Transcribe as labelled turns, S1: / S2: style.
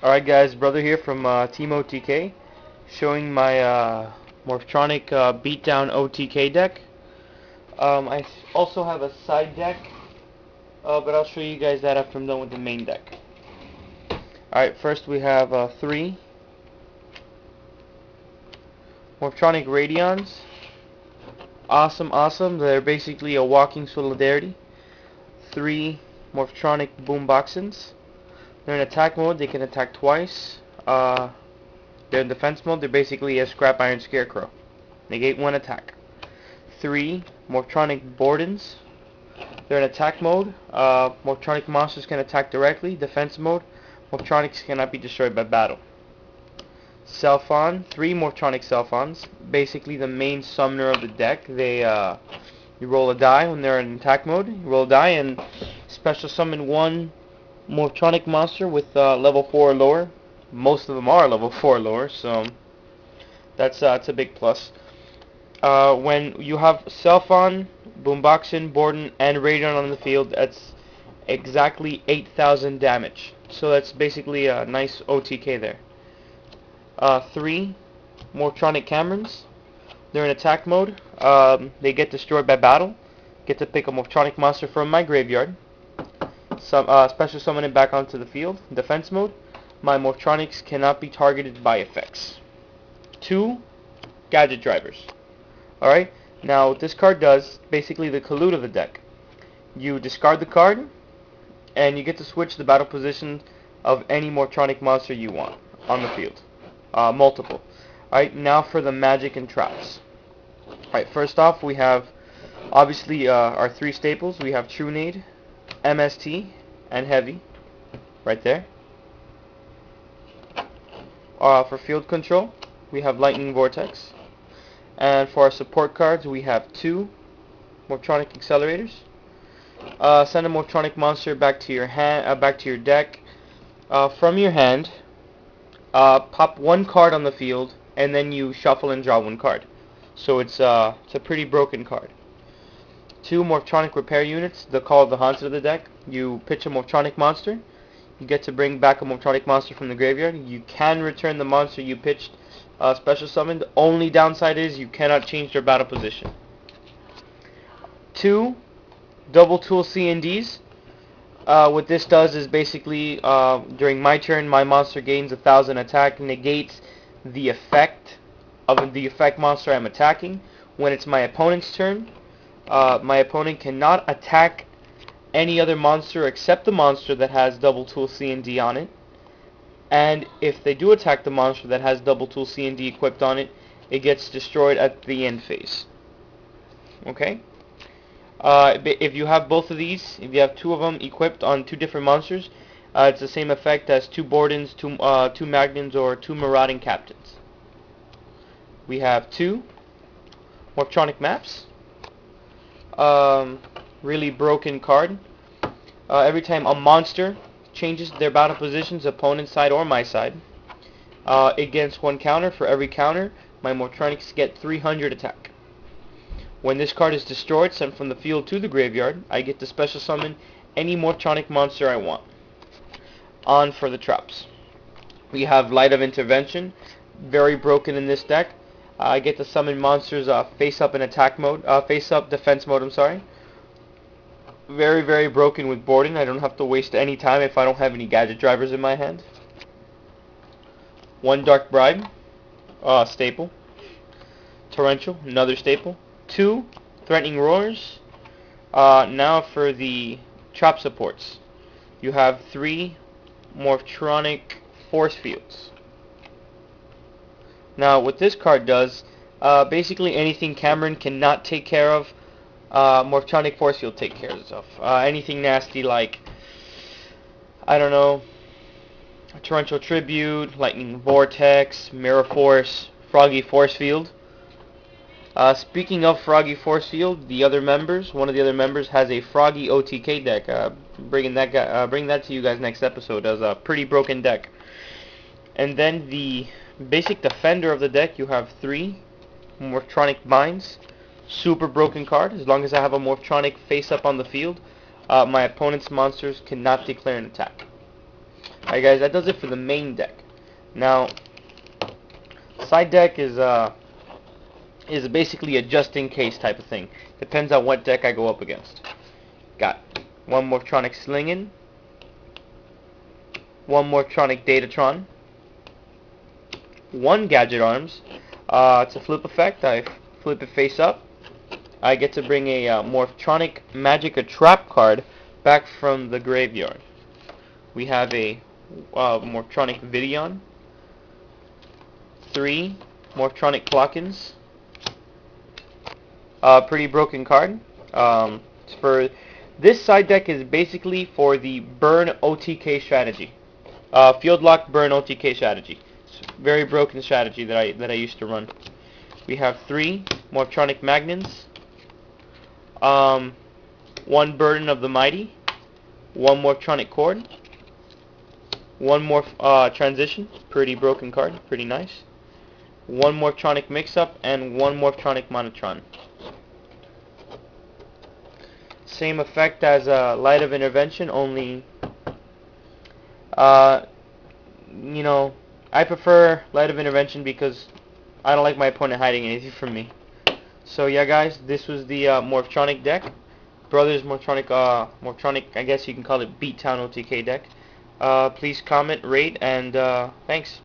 S1: Alright guys, brother here from Team OTK, showing my Morphtronic beatdown OTK deck. I also have a side deck, but I'll show you guys that after I'm done with the main deck. Alright, first we have 3 Morphtronic Radions. Awesome, they're basically a walking solidarity. 3 Morphtronic Boomboxins. They're in attack mode, they can attack twice. They're in defense mode, they're basically a Scrap Iron Scarecrow. Negate 1 attack. 3 Morphtronic Bordens. They're in attack mode. Morphtronic monsters can attack directly. Defense mode, Morphtronics cannot be destroyed by battle. Selphon, 3 Morphtronic Selphons. Basically the main summoner of the deck. You roll a die when they're in attack mode. You roll a die and special summon 1 Morphtronic monster with level 4 or lower. Most of them are level 4 or lower, so that's a big plus. When you have Selphon, Boomboxin, Borden, and Radion on the field, that's exactly 8,000 damage. So that's basically a nice OTK there. 3 Morphtronic Camerons. They're in attack mode. They get destroyed by battle. Get to pick a Morphtronic monster from my graveyard. Special summon it back onto the field. Defense mode. My Morphtronics cannot be targeted by effects. 2 Gadget Drivers. Alright, now what this card does, basically the collude of the deck. You discard the card, and you get to switch the battle position of any Morphtronic monster you want on the field. Multiple. Alright, now for the magic and traps. Alright, first off we have obviously our 3 staples. We have True Nade, MST, and Heavy. Right there. For field control, we have Lightning Vortex. And for our support cards, we have 2 Morphtronic Accelerators. Send a Morphtronic monster back to your hand, back to your deck. From your hand, pop 1 card on the field, and then you shuffle and draw 1 card. So it's a pretty broken card. 2 Morphtronic Repair Units, the Call of the Haunted of the deck. You pitch a Morphtronic monster. You get to bring back a Morphtronic monster from the graveyard. You can return the monster you pitched special summoned. The only downside is you cannot change their battle position. 2 Double Tool C&Ds. What this does is basically during my turn, my monster gains 1,000 attack, negates the effect of the effect monster I'm attacking. When it's my opponent's turn, my opponent cannot attack any other monster except the monster that has Double Tool C&D on it. And if they do attack the monster that has Double Tool C&D equipped on it, it gets destroyed at the end phase. Okay? If you have both of these, if you have 2 of them equipped on 2 different monsters, it's the same effect as 2 Bordens, 2 Magnons, or 2 Marauding Captains. We have 2 Morphtronic Maps. Really broken card. Every time a monster changes their battle positions, opponent's side or my side, it gets 1 counter. For every counter, my Morphtronics get 300 attack. When this card is destroyed, sent from the field to the graveyard, I get to special summon any Morphtronic monster I want. On for the traps. We have Light of Intervention, very broken in this deck. I get to summon monsters face up in attack mode, face up defense mode, I'm sorry. Very broken with Borden. I don't have to waste any time if I don't have any Gadget Drivers in my hand. 1 Dark Bribe, staple. Torrential, another staple. 2 Threatening Roars. Now for the trap supports. You have 3 Morphtronic Force Fields. Now what this card does, basically anything Cameron cannot take care of, Morphtronic Force Field take care of. Anything nasty like, I don't know, Torrential Tribute, Lightning Vortex, Mirror Force, Froggy Force Field. Speaking of Froggy Force Field, one of the other members has a Froggy OTK deck. Bring that to you guys next episode as a pretty broken deck. And then the basic defender of the deck, you have 3 Morphtronic Binds. Super broken card. As long as I have a Morphtronic face up on the field, my opponent's monsters cannot declare an attack. Alright guys, that does it for the main deck. Now, side deck is basically a just in case type of thing. Depends on what deck I go up against. Got one Morphtronic Slingin, one Morphtronic Datatron, one Gadget Arms. It's a flip effect. I flip it face up. I get to bring a Morphtronic Magic or Trap card back from the graveyard. We have a Morphtronic Videon, 3 Morphtronic Clockins. Pretty broken card. For this side deck is basically for the burn OTK strategy, field lock burn OTK strategy. It's a very broken strategy that I used to run. We have 3 Morphtronic Magnons, 1 Burden of the Mighty, 1 Morphtronic Cord, 1 more Transition, pretty broken card, pretty nice. 1 Morphtronic Mix-Up, and 1 Morphtronic Monotron. Same effect as Light of Intervention, only, you know, I prefer Light of Intervention because I don't like my opponent hiding anything from me. So yeah guys, this was the Morphtronic deck. Brothers Morphtronic, I guess you can call it Beattown OTK deck. Please comment, rate, and thanks.